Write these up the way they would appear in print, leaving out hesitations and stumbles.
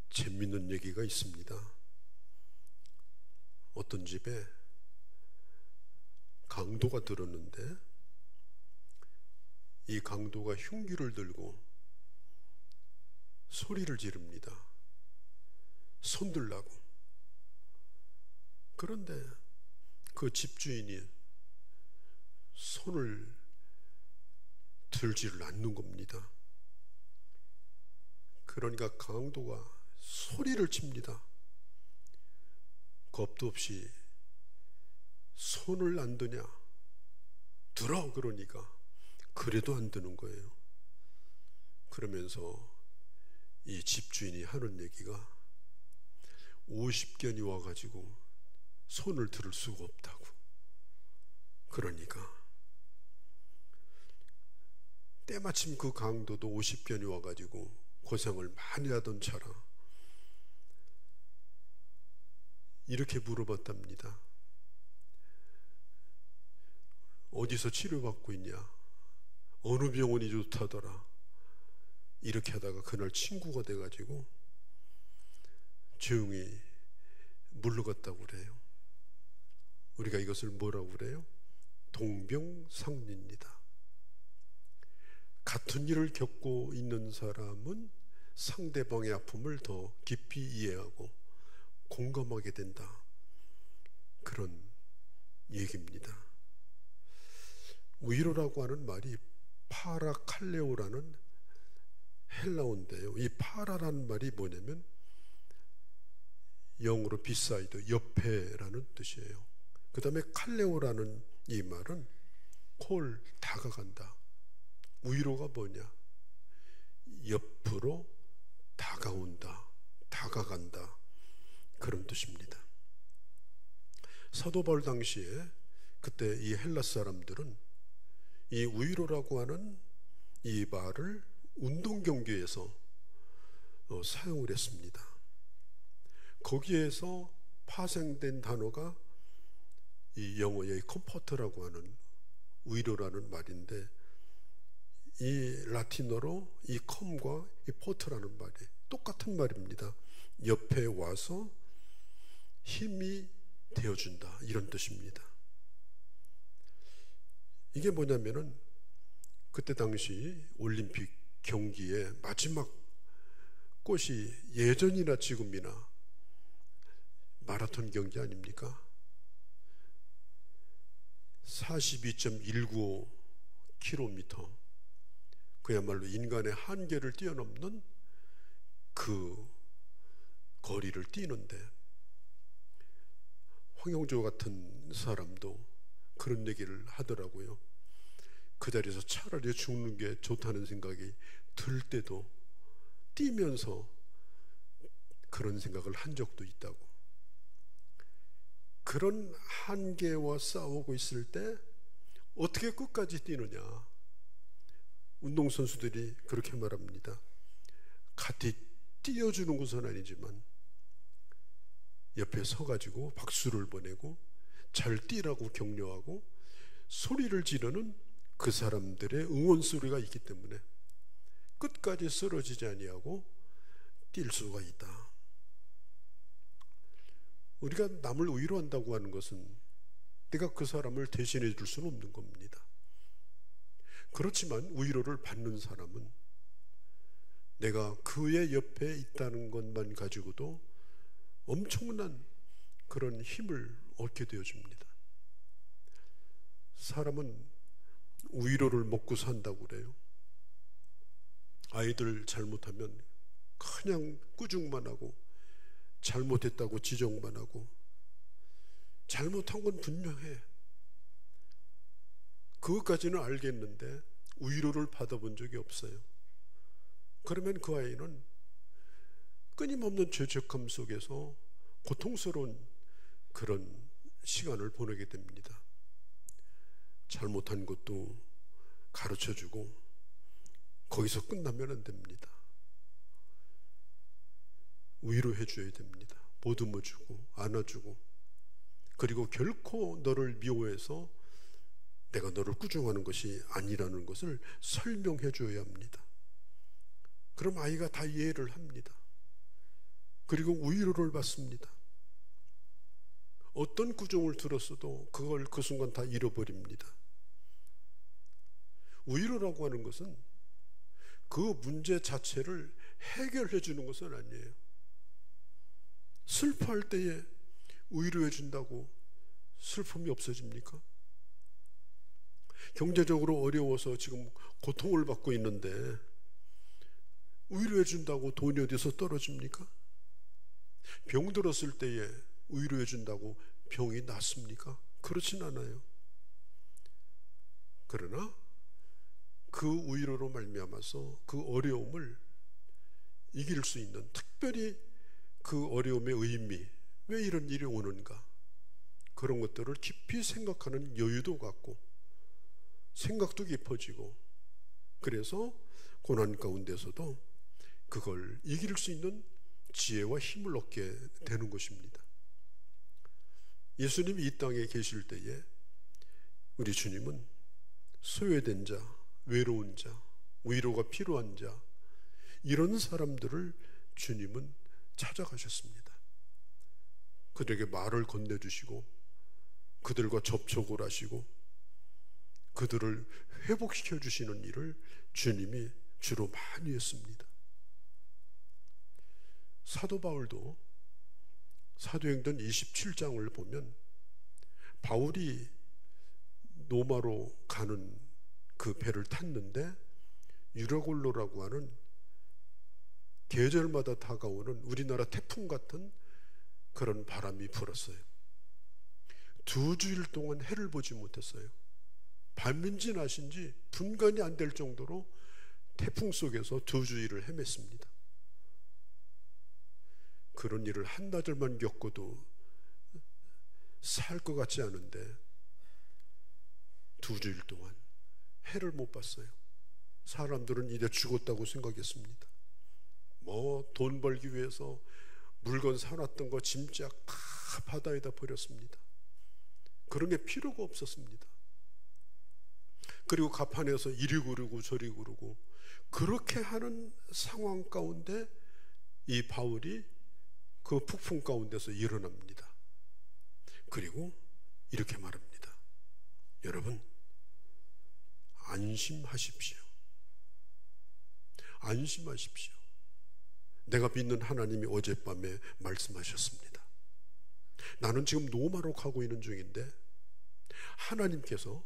재밌는 얘기가 있습니다. 어떤 집에 강도가 들었는데 이 강도가 흉기를 들고 소리를 지릅니다. 손들라고. 그런데 그 집주인이 손을 들지를 않는 겁니다. 그러니까 강도가 소리를 칩니다. 겁도 없이 손을 안 드냐? 들어! 그러니까 그래도 안 드는 거예요. 그러면서 이 집주인이 하는 얘기가 50견이 와가지고 손을 들을 수가 없다고. 그러니까 때마침 그 강도도 50견이 와가지고 고생을 많이 하던 차라 이렇게 물어봤답니다. 어디서 치료받고 있냐? 어느 병원이 좋다더라? 이렇게 하다가 그날 친구가 돼가지고 조용히 물러갔다고 그래요. 우리가 이것을 뭐라고 그래요? 동병상련입니다. 같은 일을 겪고 있는 사람은 상대방의 아픔을 더 깊이 이해하고 공감하게 된다. 그런 얘기입니다. 위로라고 하는 말이 파라칼레오라는 헬라어인데요. 이 파라라는 말이 뭐냐면 영어로 비사이드, 옆에라는 뜻이에요. 그 다음에 칼레오라는 이 말은 콜, 다가간다. 위로가 뭐냐? 옆으로 다가온다, 다가간다. 그런 뜻입니다. 사도 바울 당시에 그때 이 헬라 사람들은 이 위로라고 하는 이 말을 운동 경기에서 사용을 했습니다. 거기에서 파생된 단어가 이 영어의 컴포트라고 하는 위로라는 말인데 이 라틴어로 이 컴과 이 포트라는 말이 똑같은 말입니다. 옆에 와서 힘이 되어준다, 이런 뜻입니다. 이게 뭐냐면은 그때 당시 올림픽 경기의 마지막 꽃이 예전이나 지금이나 마라톤 경기 아닙니까? 42.195km, 그야말로 인간의 한계를 뛰어넘는 그 거리를 뛰는데 황영조 같은 사람도 그런 얘기를 하더라고요. 그 자리에서 차라리 죽는 게 좋다는 생각이 들 때도 뛰면서 그런 생각을 한 적도 있다고. 그런 한계와 싸우고 있을 때 어떻게 끝까지 뛰느냐? 운동선수들이 그렇게 말합니다. 같이 뛰어주는 것은 아니지만 옆에 서가지고 박수를 보내고 잘 뛰라고 격려하고 소리를 지르는 그 사람들의 응원 소리가 있기 때문에 끝까지 쓰러지지 아니하고 뛸 수가 있다. 우리가 남을 위로한다고 하는 것은 내가 그 사람을 대신해 줄 수는 없는 겁니다. 그렇지만 위로를 받는 사람은 내가 그의 옆에 있다는 것만 가지고도 엄청난 그런 힘을 얻게 되어줍니다. 사람은 위로를 먹고 산다고 그래요. 아이들 잘못하면 그냥 꾸중만 하고 잘못했다고 지적만 하고 잘못한 건 분명해. 그것까지는 알겠는데 위로를 받아본 적이 없어요. 그러면 그 아이는 끊임없는 죄책감 속에서 고통스러운 그런 시간을 보내게 됩니다. 잘못한 것도 가르쳐주고 거기서 끝나면 안 됩니다. 위로해 줘야 됩니다. 보듬어 주고 안아주고, 그리고 결코 너를 미워해서 내가 너를 꾸중하는 것이 아니라는 것을 설명해 줘야 합니다. 그럼 아이가 다 이해를 합니다. 그리고 위로를 받습니다. 어떤 꾸중을 들었어도 그걸 그 순간 다 잃어버립니다. 위로라고 하는 것은 그 문제 자체를 해결해 주는 것은 아니에요. 슬퍼할 때에 위로해 준다고 슬픔이 없어집니까? 경제적으로 어려워서 지금 고통을 받고 있는데 위로해 준다고 돈이 어디서 떨어집니까? 병 들었을 때에 위로해 준다고 병이 낫습니까? 그렇진 않아요. 그러나 그 위로로 말미암아서 그 어려움을 이길 수 있는, 특별히 그 어려움의 의미, 왜 이런 일이 오는가, 그런 것들을 깊이 생각하는 여유도 갖고 생각도 깊어지고, 그래서 고난 가운데서도 그걸 이길 수 있는 지혜와 힘을 얻게 되는 것입니다. 예수님이 이 땅에 계실 때에 우리 주님은 소외된 자, 외로운 자, 위로가 필요한 자, 이런 사람들을 주님은 찾아가셨습니다. 그들에게 말을 건네주시고 그들과 접촉을 하시고 그들을 회복시켜 주시는 일을 주님이 주로 많이 했습니다. 사도 바울도 사도행전 27장을 보면 바울이 로마로 가는 그 배를 탔는데 유라굴로라고 하는 계절마다 다가오는 우리나라 태풍 같은 그런 바람이 불었어요. 2주일 동안 해를 보지 못했어요. 밤인지 낮인지 분간이 안 될 정도로 태풍 속에서 2주일을 헤맸습니다. 그런 일을 한나절만 겪어도 살 것 같지 않은데 2주일 동안 해를 못 봤어요. 사람들은 이제 죽었다고 생각했습니다. 돈 벌기 위해서 물건 사놨던 거 짐짝 다 바다에다 버렸습니다. 그런 게 필요가 없었습니다. 그리고 가판에서 이리 구르고 저리 구르고 그렇게 하는 상황 가운데 이 바울이 그 폭풍 가운데서 일어납니다. 그리고 이렇게 말합니다. 여러분, 안심하십시오. 안심하십시오. 내가 믿는 하나님이 어젯밤에 말씀하셨습니다. 나는 지금 노마로 가고 있는 중인데 하나님께서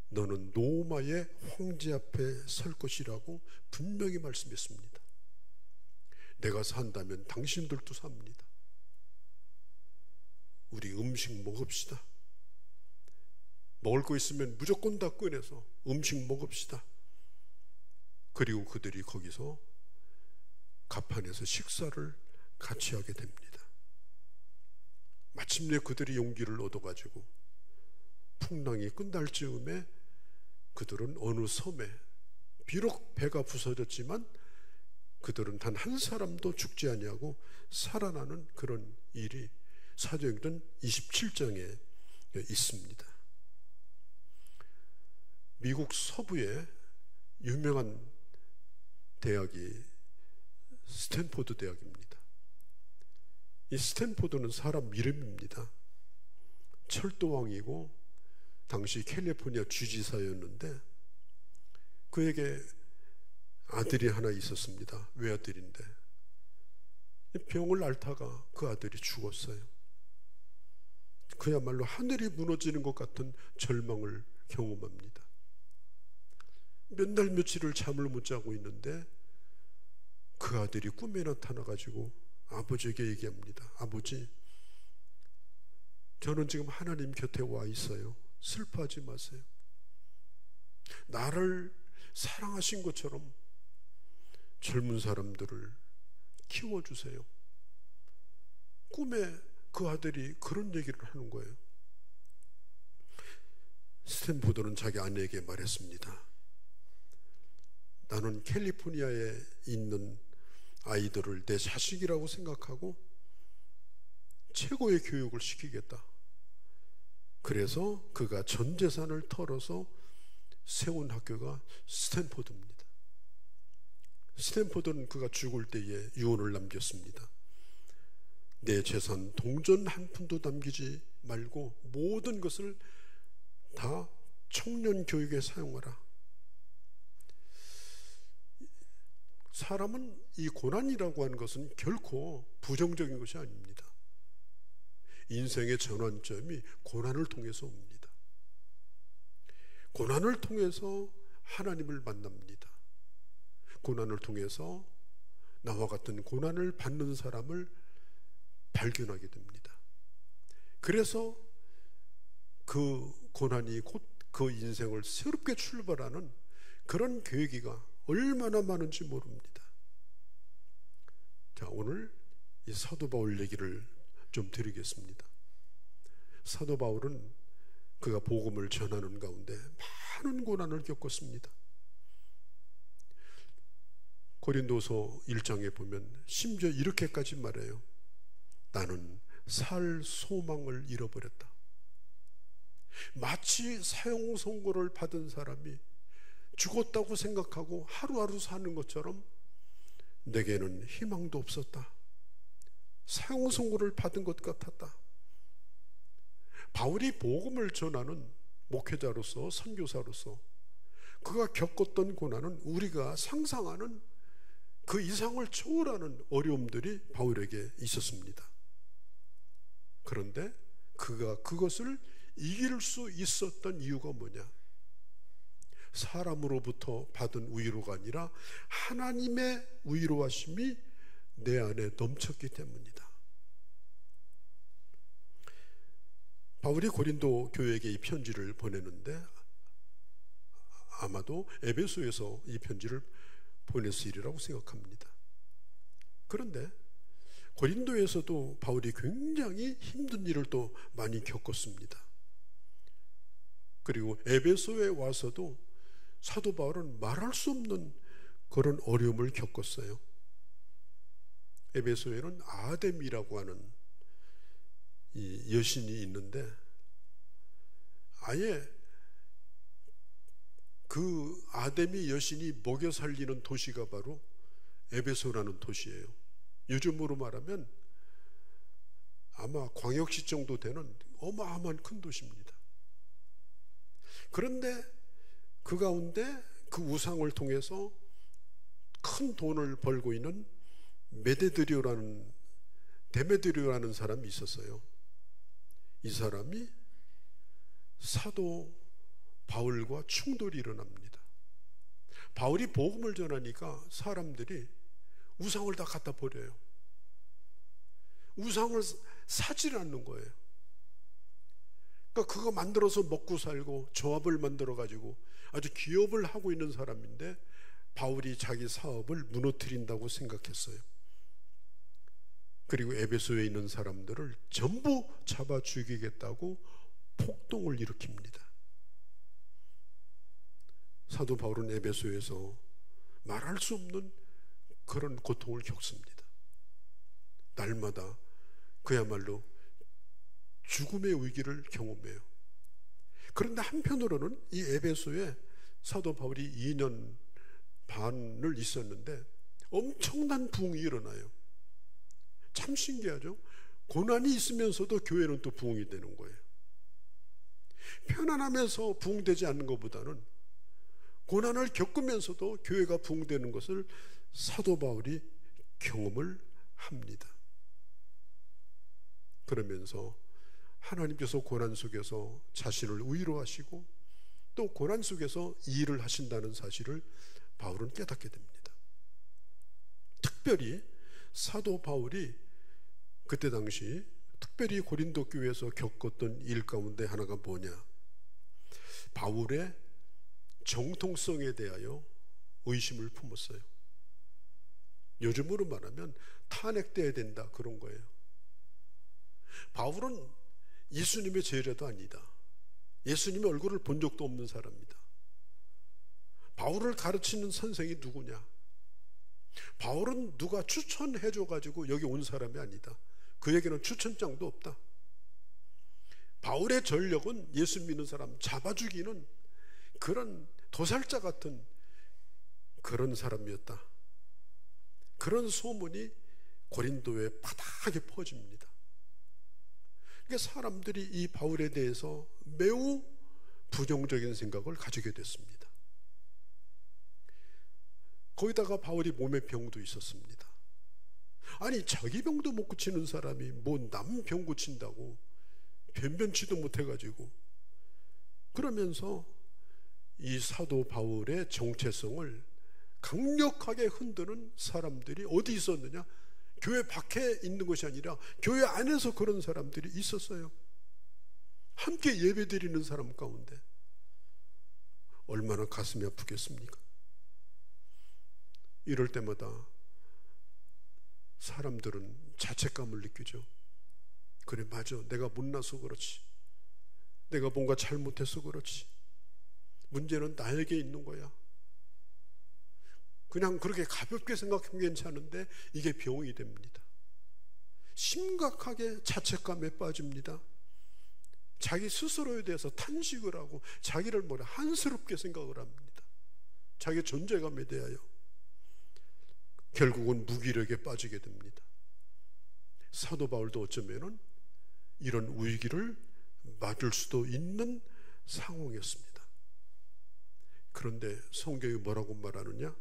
너는 노마의 황제 앞에 설 것이라고 분명히 말씀했습니다. 내가 산다면 당신들도 삽니다. 우리 음식 먹읍시다. 먹을 거 있으면 무조건 다 꺼내서 음식 먹읍시다. 그리고 그들이 거기서 가판에서 식사를 같이 하게 됩니다. 마침내 그들이 용기를 얻어가지고 풍랑이 끝날 즈음에 그들은 어느 섬에, 비록 배가 부서졌지만 그들은 단 한 사람도 죽지 아니하고 살아나는 그런 일이 사도행전 27장에 있습니다. 미국 서부의 유명한 대학이 스탠포드 대학입니다. 이 스탠포드는 사람 이름입니다. 철도왕이고 당시 캘리포니아 주지사였는데 그에게 아들이 하나 있었습니다. 외아들인데 병을 앓다가 그 아들이 죽었어요. 그야말로 하늘이 무너지는 것 같은 절망을 경험합니다. 몇 날 며칠을 잠을 못 자고 있는데 그 아들이 꿈에 나타나가지고 아버지에게 얘기합니다. 아버지, 저는 지금 하나님 곁에 와 있어요. 슬퍼하지 마세요. 나를 사랑하신 것처럼 젊은 사람들을 키워주세요. 꿈에 그 아들이 그런 얘기를 하는 거예요. 스탠포드는 자기 아내에게 말했습니다. 나는 캘리포니아에 있는 아이들을 내 자식이라고 생각하고 최고의 교육을 시키겠다. 그래서 그가 전 재산을 털어서 세운 학교가 스탠포드입니다. 스탠포드는 그가 죽을 때에 유언을 남겼습니다. 내 재산 동전 한 푼도 남기지 말고 모든 것을 다 청년 교육에 사용하라. 사람은 이 고난이라고 하는 것은 결코 부정적인 것이 아닙니다. 인생의 전환점이 고난을 통해서 옵니다. 고난을 통해서 하나님을 만납니다. 고난을 통해서 나와 같은 고난을 받는 사람을 발견하게 됩니다. 그래서 그 고난이 곧 그 인생을 새롭게 출발하는 그런 계기가 얼마나 많은지 모릅니다. 자, 오늘 이 사도 바울 얘기를 좀 드리겠습니다. 사도 바울은 그가 복음을 전하는 가운데 많은 고난을 겪었습니다. 고린도서 1장에 보면 심지어 이렇게까지 말해요. 나는 살 소망을 잃어버렸다. 마치 사형 선고를 받은 사람이 죽었다고 생각하고 하루하루 사는 것처럼 내게는 희망도 없었다. 사형 선고를 받은 것 같았다. 바울이 복음을 전하는 목회자로서, 선교사로서 그가 겪었던 고난은 우리가 상상하는 그 이상을 초월하는 어려움들이 바울에게 있었습니다. 그런데 그가 그것을 이길 수 있었던 이유가 뭐냐? 사람으로부터 받은 위로가 아니라 하나님의 위로하심이 내 안에 넘쳤기 때문이다. 바울이 고린도 교회에게 이 편지를 보내는데 아마도 에베소에서 이 편지를 보냈으리라고 생각합니다. 그런데 고린도에서도 바울이 굉장히 힘든 일을 또 많이 겪었습니다. 그리고 에베소에 와서도 사도 바울은 말할 수 없는 그런 어려움을 겪었어요. 에베소에는 아데미라고 하는 이 여신이 있는데 아예 그 아데미 여신이 먹여 살리는 도시가 바로 에베소라는 도시예요. 요즘으로 말하면 아마 광역시 정도 되는 어마어마한 큰 도시입니다. 그런데 그 가운데 그 우상을 통해서 큰 돈을 벌고 있는 데메드리오라는 사람이 있었어요. 이 사람이 사도 바울과 충돌이 일어납니다. 바울이 복음을 전하니까 사람들이 우상을 다 갖다 버려요. 우상을 사질 않는 거예요. 그러니까 그거 만들어서 먹고 살고 조합을 만들어 가지고 아주 기업을 하고 있는 사람인데 바울이 자기 사업을 무너뜨린다고 생각했어요. 그리고 에베소에 있는 사람들을 전부 잡아 죽이겠다고 폭동을 일으킵니다. 사도 바울은 에베소에서 말할 수 없는 그런 고통을 겪습니다. 날마다 그야말로 죽음의 위기를 경험해요. 그런데 한편으로는 이 에베소에 사도 바울이 2년 반을 있었는데 엄청난 부흥이 일어나요. 참 신기하죠? 고난이 있으면서도 교회는 또 부흥이 되는 거예요. 편안하면서 부흥되지 않는 것보다는 고난을 겪으면서도 교회가 부흥되는 것을 사도 바울이 경험을 합니다. 그러면서 하나님께서 고난 속에서 자신을 위로하시고 또 고난 속에서 일을 하신다는 사실을 바울은 깨닫게 됩니다. 특별히 사도 바울이 그때 당시 특별히 고린도 교회에서 겪었던 일 가운데 하나가 뭐냐? 바울의 정통성에 대하여 의심을 품었어요. 요즘으로 말하면 탄핵돼야 된다 그런 거예요. 바울은 예수님의 제자도 아니다. 예수님의 얼굴을 본 적도 없는 사람이다. 바울을 가르치는 선생이 누구냐? 바울은 누가 추천해줘 가지고 여기 온 사람이 아니다. 그에게는 추천장도 없다. 바울의 전력은 예수 믿는 사람 잡아 죽이는 그런 도살자 같은 그런 사람이었다. 그런 소문이 고린도에 바닥에 퍼집니다. 그러니까 사람들이 이 바울에 대해서 매우 부정적인 생각을 가지게 됐습니다. 거기다가 바울이 몸에 병도 있었습니다. 아니, 자기 병도 못 고치는 사람이 뭐 남 병 고친다고 변변치도 못해가지고, 그러면서 이 사도 바울의 정체성을 강력하게 흔드는 사람들이 어디 있었느냐? 교회 밖에 있는 것이 아니라 교회 안에서 그런 사람들이 있었어요. 함께 예배드리는 사람 가운데. 얼마나 가슴이 아프겠습니까? 이럴 때마다 사람들은 자책감을 느끼죠. 그래, 맞아, 내가 못나서 그렇지, 내가 뭔가 잘못해서 그렇지, 문제는 나에게 있는 거야. 그냥 그렇게 가볍게 생각하면 괜찮은데 이게 병이 됩니다. 심각하게 자책감에 빠집니다. 자기 스스로에 대해서 탄식을 하고 자기를 한스럽게 생각을 합니다. 자기 존재감에 대하여. 결국은 무기력에 빠지게 됩니다. 사도 바울도 어쩌면은 이런 위기를 맞을 수도 있는 상황이었습니다. 그런데 성경이 뭐라고 말하느냐?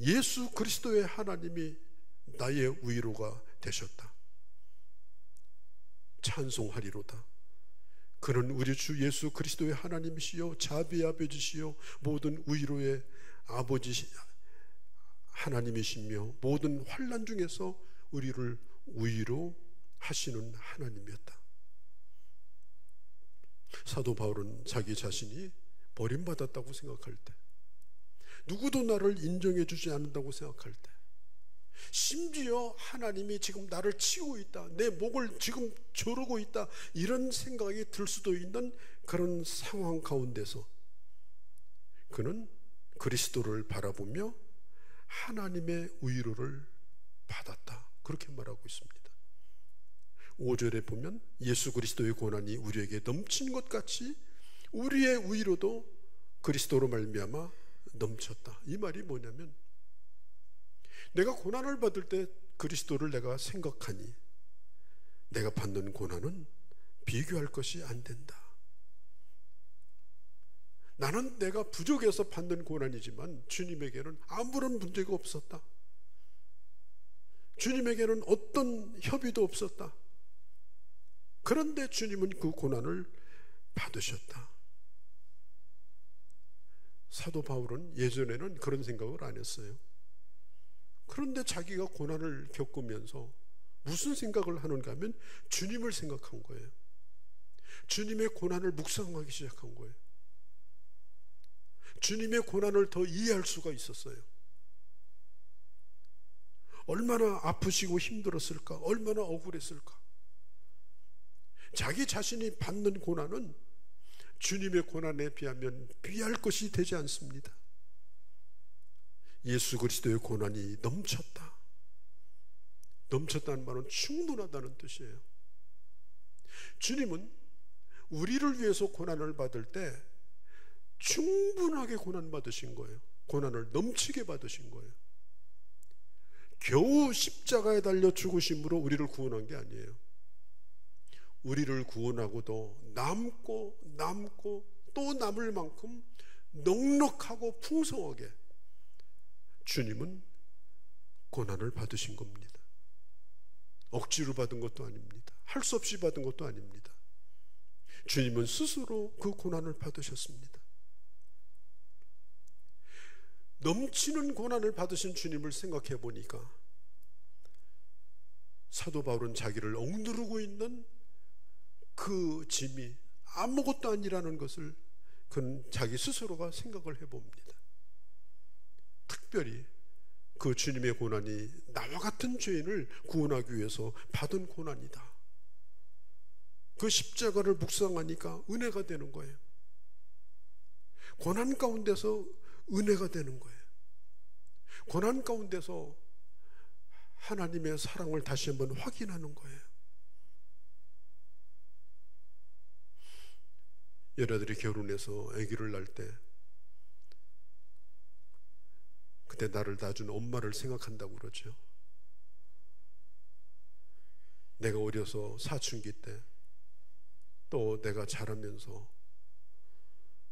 예수 그리스도의 하나님이 나의 위로가 되셨다. 찬송하리로다. 그는 우리 주 예수 그리스도의 하나님이시요 자비의 아버지시요 모든 위로의 아버지 하나님이시며 모든 환난 중에서 우리를 위로하시는 하나님이었다. 사도 바울은 자기 자신이 버림받았다고 생각할 때, 누구도 나를 인정해 주지 않는다고 생각할 때, 심지어 하나님이 지금 나를 치고 있다, 내 목을 지금 조르고 있다, 이런 생각이 들 수도 있는 그런 상황 가운데서 그는 그리스도를 바라보며 하나님의 위로를 받았다, 그렇게 말하고 있습니다. 5절에 보면 예수 그리스도의 고난이 우리에게 넘친 것 같이 우리의 위로도 그리스도로 말미암아 넘쳤다. 이 말이 뭐냐면, 내가 고난을 받을 때 그리스도를 내가 생각하니 내가 받는 고난은 비교할 것이 안 된다. 나는 내가 부족해서 받는 고난이지만 주님에게는 아무런 문제가 없었다. 주님에게는 어떤 협의도 없었다. 그런데 주님은 그 고난을 받으셨다. 사도 바울은 예전에는 그런 생각을 안 했어요. 그런데 자기가 고난을 겪으면서 무슨 생각을 하는가 하면 주님을 생각한 거예요. 주님의 고난을 묵상하기 시작한 거예요. 주님의 고난을 더 이해할 수가 있었어요. 얼마나 아프시고 힘들었을까, 얼마나 억울했을까. 자기 자신이 받는 고난은 주님의 고난에 비하면 비할 것이 되지 않습니다. 예수 그리스도의 고난이 넘쳤다. 넘쳤다는 말은 충분하다는 뜻이에요. 주님은 우리를 위해서 고난을 받을 때 충분하게 고난 받으신 거예요. 고난을 넘치게 받으신 거예요. 겨우 십자가에 달려 죽으심으로 우리를 구원한 게 아니에요. 우리를 구원하고도 남고 또 남을 만큼 넉넉하고 풍성하게 주님은 고난을 받으신 겁니다. 억지로 받은 것도 아닙니다. 할 수 없이 받은 것도 아닙니다. 주님은 스스로 그 고난을 받으셨습니다. 넘치는 고난을 받으신 주님을 생각해 보니까 사도 바울은 자기를 억누르고 있는 그 짐이 아무것도 아니라는 것을 그는 자기 스스로가 생각을 해봅니다. 특별히 그 주님의 고난이 나와 같은 죄인을 구원하기 위해서 받은 고난이다. 그 십자가를 묵상하니까 은혜가 되는 거예요. 고난 가운데서 은혜가 되는 거예요. 고난 가운데서 하나님의 사랑을 다시 한번 확인하는 거예요. 여자들이 결혼해서 아기를 낳을 때 그때 나를 낳아준 엄마를 생각한다고 그러죠. 내가 어려서 사춘기 때 또 내가 자라면서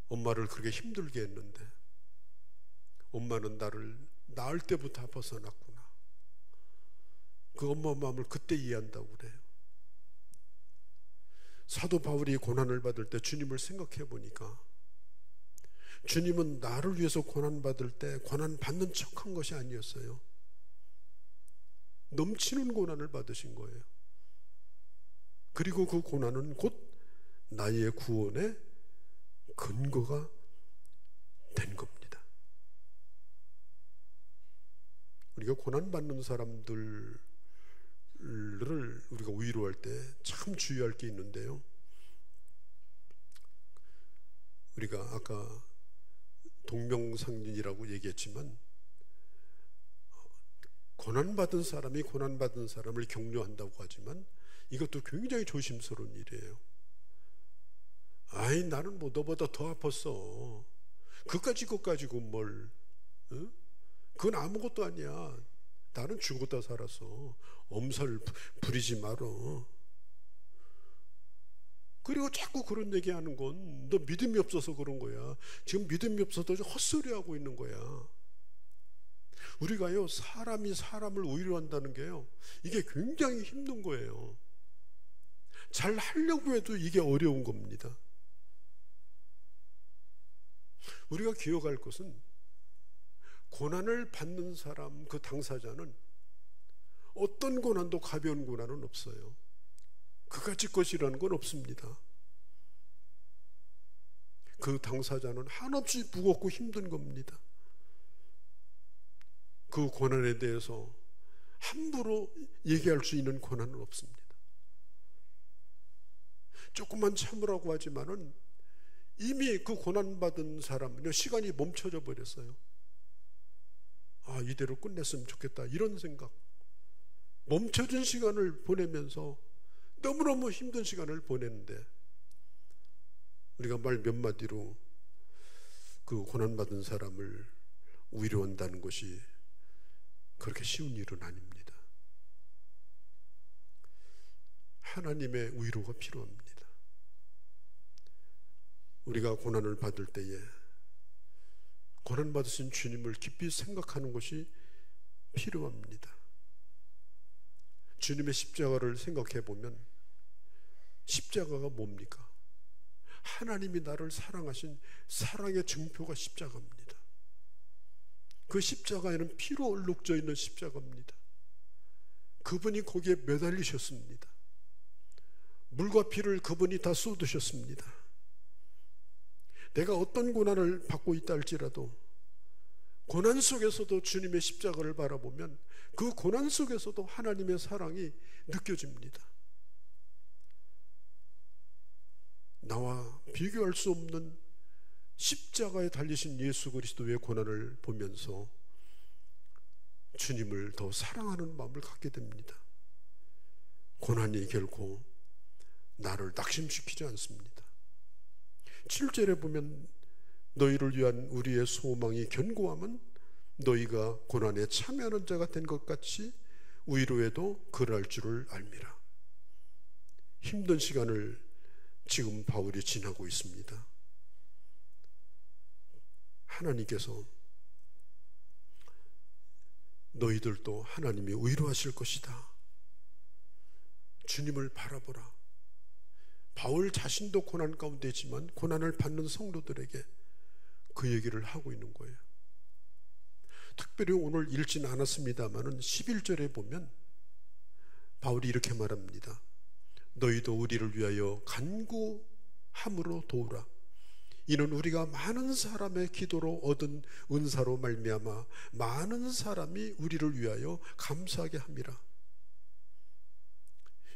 엄마를 그렇게 힘들게 했는데 엄마는 나를 낳을 때부터 아파서 낳았구나. 그 엄마 마음을 그때 이해한다고 그래요. 사도 바울이 고난을 받을 때 주님을 생각해 보니까 주님은 나를 위해서 고난받을 때 고난 받는 척한 것이 아니었어요. 넘치는 고난을 받으신 거예요. 그리고 그 고난은 곧 나의 구원의 근거가 된 겁니다. 우리가 고난받는 사람들을 우리가 위로할 때 참 주의할 게 있는데요. 우리가 아까 동명상진이라고 얘기했지만 고난받은 사람이 고난받은 사람을 격려한다고 하지만 이것도 굉장히 조심스러운 일이에요. 아이 나는 뭐 너보다 더 아팠어. 그까지 가지고 뭘 응? 그건 아무것도 아니야. 나는 죽었다 살았어. 엄살 부리지 말어. 그리고 자꾸 그런 얘기하는 건 너 믿음이 없어서 그런 거야. 지금 믿음이 없어서 헛소리하고 있는 거야. 우리가요 사람이 사람을 위로한다는 게요 이게 굉장히 힘든 거예요. 잘 하려고 해도 이게 어려운 겁니다. 우리가 기억할 것은 고난을 받는 사람, 그 당사자는 어떤 고난도 가벼운 고난은 없어요. 그까짓 것이라는 건 없습니다. 그 당사자는 한없이 무겁고 힘든 겁니다. 그 고난에 대해서 함부로 얘기할 수 있는 고난은 없습니다. 조금만 참으라고 하지만은 이미 그 고난받은 사람은요 시간이 멈춰져 버렸어요. 아 이대로 끝냈으면 좋겠다 이런 생각, 멈춰진 시간을 보내면서 너무너무 힘든 시간을 보내는데 우리가 말 몇 마디로 그 고난받은 사람을 위로한다는 것이 그렇게 쉬운 일은 아닙니다. 하나님의 위로가 필요합니다. 우리가 고난을 받을 때에 고난받으신 주님을 깊이 생각하는 것이 필요합니다. 주님의 십자가를 생각해 보면 십자가가 뭡니까? 하나님이 나를 사랑하신 사랑의 증표가 십자가입니다. 그 십자가에는 피로 얼룩져 있는 십자가입니다. 그분이 거기에 매달리셨습니다. 물과 피를 그분이 다 쏟으셨습니다. 내가 어떤 고난을 받고 있다 할지라도 고난 속에서도 주님의 십자가를 바라보면 그 고난 속에서도 하나님의 사랑이 느껴집니다. 나와 비교할 수 없는 십자가에 달리신 예수 그리스도의 고난을 보면서 주님을 더 사랑하는 마음을 갖게 됩니다. 고난이 결코 나를 낙심시키지 않습니다. 7절에 보면 너희를 위한 우리의 소망이 견고함은 너희가 고난에 참여하는 자가 된 것 같이 위로에도 그럴 줄을 알미라. 힘든 시간을 지금 바울이 지나고 있습니다. 하나님께서 너희들도 하나님이 위로하실 것이다. 주님을 바라보라. 바울 자신도 고난 가운데 있지만 고난을 받는 성도들에게 그 얘기를 하고 있는 거예요. 특별히 오늘 읽지는 않았습니다만은 11절에 보면 바울이 이렇게 말합니다. 너희도 우리를 위하여 간구함으로 도우라. 이는 우리가 많은 사람의 기도로 얻은 은사로 말미암아 많은 사람이 우리를 위하여 감사하게 함이라.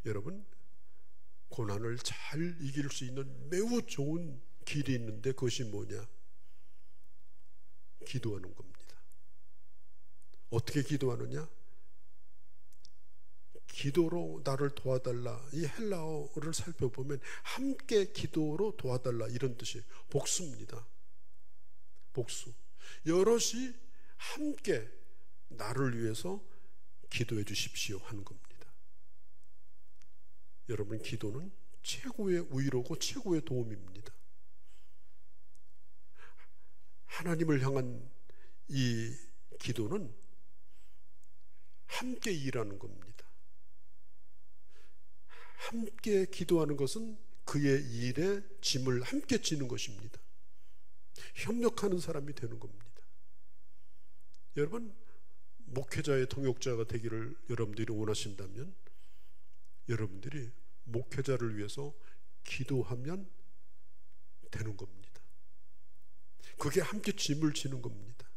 여러분, 고난을 잘 이길 수 있는 매우 좋은 길이 있는데 그것이 뭐냐? 기도하는 겁니다. 어떻게 기도하느냐? 기도로 나를 도와달라. 이 헬라어를 살펴보면 함께 기도로 도와달라 이런 뜻이에요. 복수입니다. 복수. 여럿이 함께 나를 위해서 기도해 주십시오 하는 겁니다. 여러분, 기도는 최고의 위로고 최고의 도움입니다. 하나님을 향한 이 기도는 함께 일하는 겁니다. 함께 기도하는 것은 그의 일에 짐을 함께 지는 것입니다. 협력하는 사람이 되는 겁니다. 여러분, 목회자의 동역자가 되기를 여러분들이 원하신다면 여러분들이 목회자를 위해서 기도하면 되는 겁니다. 그게 함께 짐을 지는 겁니다.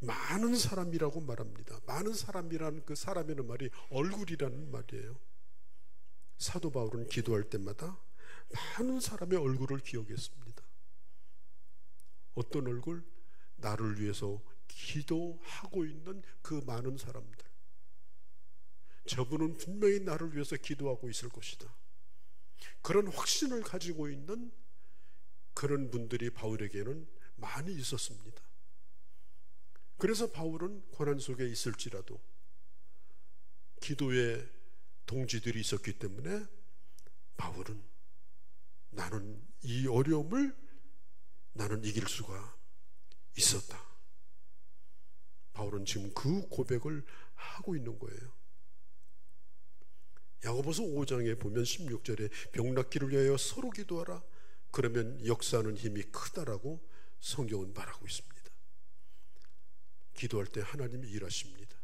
많은 사람이라고 말합니다. 많은 사람이라는 그 사람이라는 말이 얼굴이라는 말이에요. 사도 바울은 기도할 때마다 많은 사람의 얼굴을 기억했습니다. 어떤 얼굴? 나를 위해서 기도하고 있는 그 많은 사람들. 저분은 분명히 나를 위해서 기도하고 있을 것이다. 그런 확신을 가지고 있는 그런 분들이 바울에게는 많이 있었습니다. 그래서 바울은 고난 속에 있을지라도 기도의 동지들이 있었기 때문에 바울은 나는 이 어려움을 나는 이길 수가 있었다. 바울은 지금 그 고백을 하고 있는 거예요. 야고보서 5장에 보면 16절에 병 낫기를 위하여 서로 기도하라. 그러면 역사하는 힘이 크다라고 성경은 말하고 있습니다. 기도할 때 하나님이 일하십니다.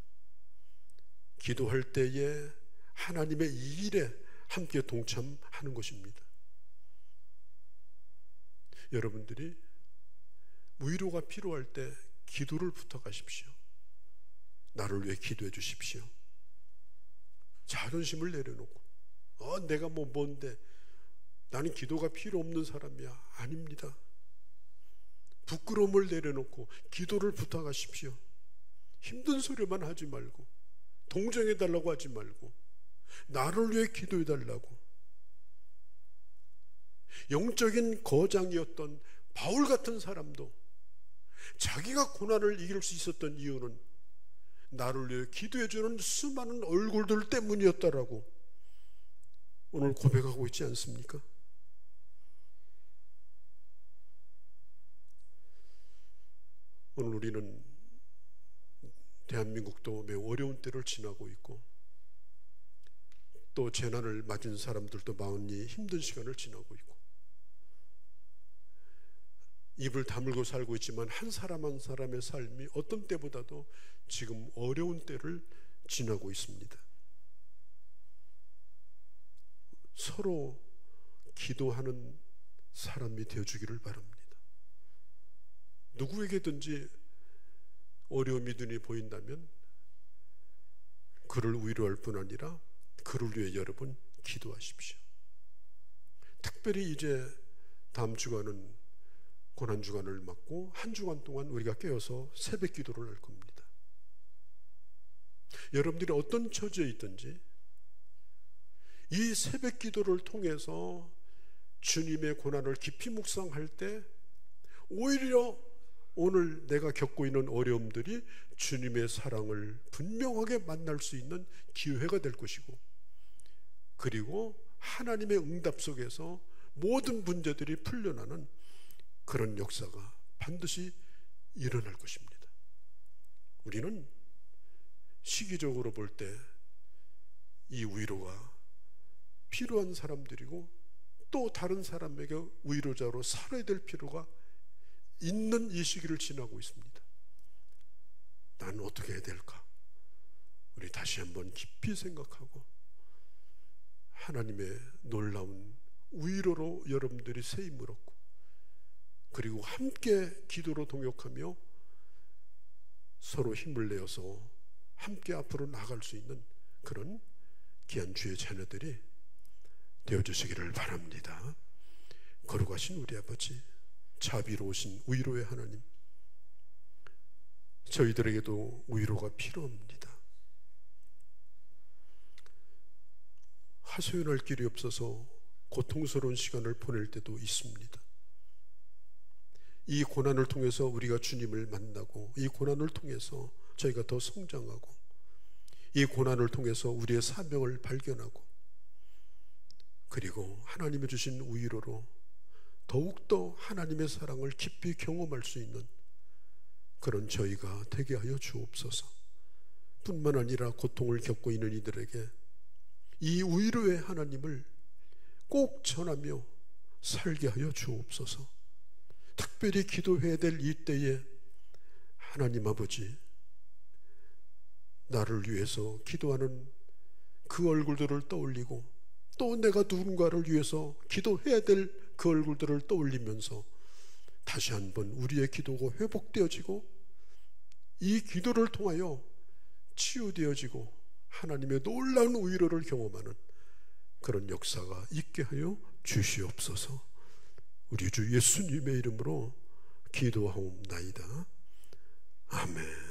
기도할 때에 하나님의 일에 함께 동참하는 것입니다. 여러분들이 위로가 필요할 때 기도를 부탁하십시오. 나를 위해 기도해 주십시오. 자존심을 내려놓고 내가 뭔데 나는 기도가 필요 없는 사람이야. 아닙니다. 부끄러움을 내려놓고 기도를 부탁하십시오. 힘든 소리만 하지 말고 동정해 달라고 하지 말고 나를 위해 기도해 달라고. 영적인 거장이었던 바울 같은 사람도 자기가 고난을 이길 수 있었던 이유는 나를 위해 기도해 주는 수많은 얼굴들 때문이었다라고 오늘 고백하고 있지 않습니까? 오늘 우리는 대한민국도 매우 어려운 때를 지나고 있고 또 재난을 맞은 사람들도 많이 힘든 시간을 지나고 있고 입을 다물고 살고 있지만 한 사람 한 사람의 삶이 어떤 때보다도 지금 어려운 때를 지나고 있습니다. 서로 기도하는 사람이 되어주기를 바랍니다. 누구에게든지 어려움이 눈이 보인다면 그를 위로할 뿐 아니라 그를 위해 여러분 기도하십시오. 특별히 이제 다음 주간은 고난주간을 맞고 한 주간 동안 우리가 깨어서 새벽 기도를 할 겁니다. 여러분들이 어떤 처지에 있든지 이 새벽 기도를 통해서 주님의 고난을 깊이 묵상할 때 오히려 오늘 내가 겪고 있는 어려움들이 주님의 사랑을 분명하게 만날 수 있는 기회가 될 것이고 그리고 하나님의 응답 속에서 모든 문제들이 풀려나는 그런 역사가 반드시 일어날 것입니다. 우리는 시기적으로 볼 때 이 위로가 필요한 사람들이고 또 다른 사람에게 위로자로 살아야 될 필요가 있는 이 시기를 지나고 있습니다. 나는 어떻게 해야 될까? 우리 다시 한번 깊이 생각하고 하나님의 놀라운 위로로 여러분들이 새 힘을 얻고 그리고 함께 기도로 동역하며 서로 힘을 내어서 함께 앞으로 나아갈 수 있는 그런 귀한 주의 자녀들이 되어주시기를 바랍니다. 거룩하신 우리 아버지, 자비로우신 위로의 하나님, 저희들에게도 위로가 필요합니다. 하소연할 길이 없어서 고통스러운 시간을 보낼 때도 있습니다. 이 고난을 통해서 우리가 주님을 만나고, 이 고난을 통해서 저희가 더 성장하고, 이 고난을 통해서 우리의 사명을 발견하고, 그리고 하나님이 주신 위로로 더욱더 하나님의 사랑을 깊이 경험할 수 있는 그런 저희가 되게 하여 주옵소서. 뿐만 아니라 고통을 겪고 있는 이들에게 이 위로의 하나님을 꼭 전하며 살게 하여 주옵소서. 특별히 기도해야 될 이때에 하나님 아버지, 나를 위해서 기도하는 그 얼굴들을 떠올리고, 또 내가 누군가를 위해서 기도해야 될 그 얼굴들을 떠올리면서 다시 한번 우리의 기도가 회복되어지고, 이 기도를 통하여 치유되어지고 하나님의 놀라운 위로를 경험하는 그런 역사가 있게 하여 주시옵소서. 우리 주 예수님의 이름으로 기도하옵나이다. 아멘.